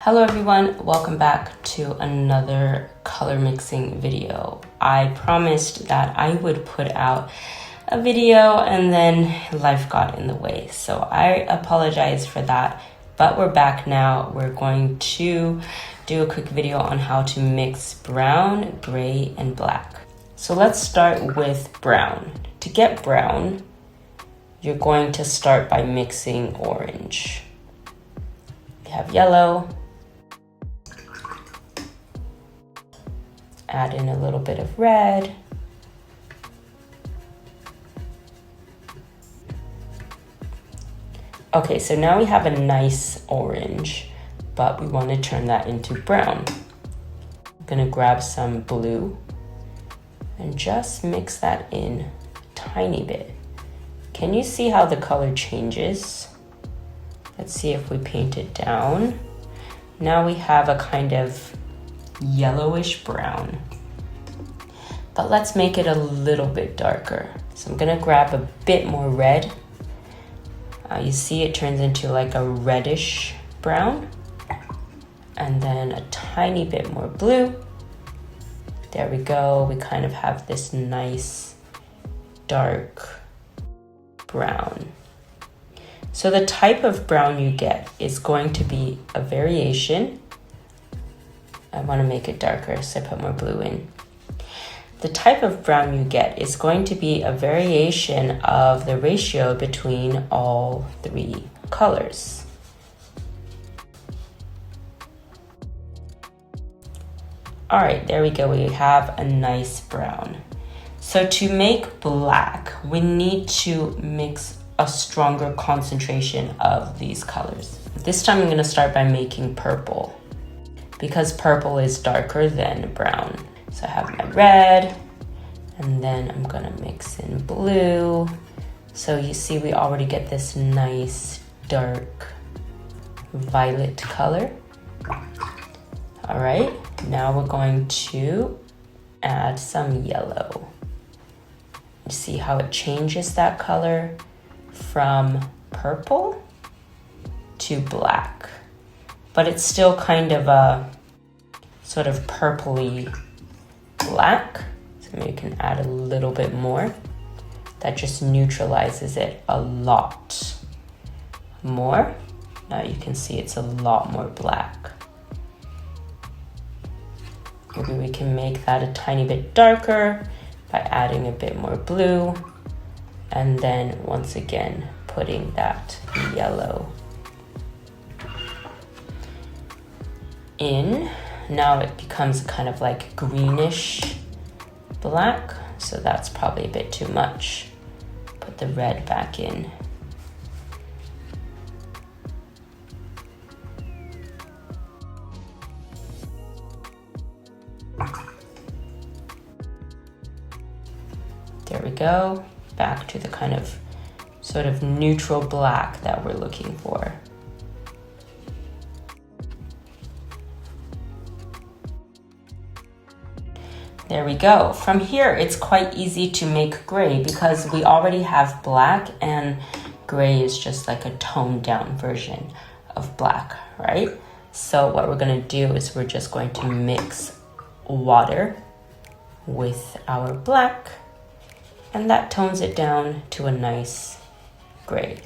Hello everyone, welcome back to another color mixing video. I promised that I would put out a video and then life got in the way. So I apologize for that, but we're back now. We're going to do a quick video on how to mix brown, gray, and black. So let's start with brown. To get brown, you're going to start by mixing orange. You have yellow. Add in a little bit of red. Okay, so now we have a nice orange, but we want to turn that into brown. I'm gonna grab some blue and just mix that in a tiny bit. Can you see how the color changes? Let's see if we paint it down. Now we have a kind of yellowish brown, but let's make it a little bit darker. So I'm gonna grab a bit more red. You see it turns into like a reddish brown, and then a tiny bit more blue. There we go. We kind of have this nice dark brown. So the type of brown you get is going to be a variation. I want to make it darker, so I put more blue in. The type of brown you get is going to be a variation of the ratio between all three colors. All right, there we go. We have a nice brown. So to make black, we need to mix a stronger concentration of these colors. This time I'm going to start by making purple, because purple is darker than brown. So I have my red, and then I'm gonna mix in blue. So you see we already get this nice dark violet color. All right, now we're going to add some yellow. You see how it changes that color from purple to black, but it's still kind of a sort of purpley black. So maybe you can add a little bit more. That just neutralizes it a lot more. Now you can see it's a lot more black. Maybe we can make that a tiny bit darker by adding a bit more blue, and then once again putting that yellow in. Now it becomes kind of like greenish black, so that's probably a bit too much. Put the red back in. There we go. Back to the kind of sort of neutral black that we're looking for. There we go. From here, it's quite easy to make gray because we already have black, and gray is just like a toned down version of black, right? So what we're gonna do is we're just going to mix water with our black, and that tones it down to a nice gray.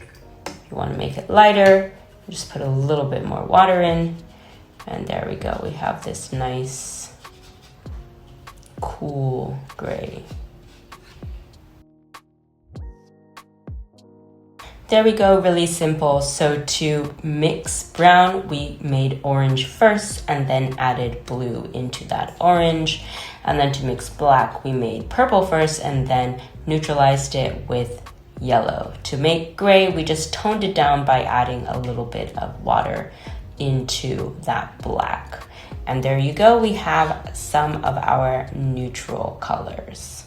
If you wanna make it lighter, just put a little bit more water in, and there we go. We have this nice cool gray. There we go, really simple. So to mix brown, we made orange first and then added blue into that orange. And then to mix black, we made purple first and then neutralized it with yellow. To make gray, we just toned it down by adding a little bit of water into that black. And there you go, we have some of our neutral colors.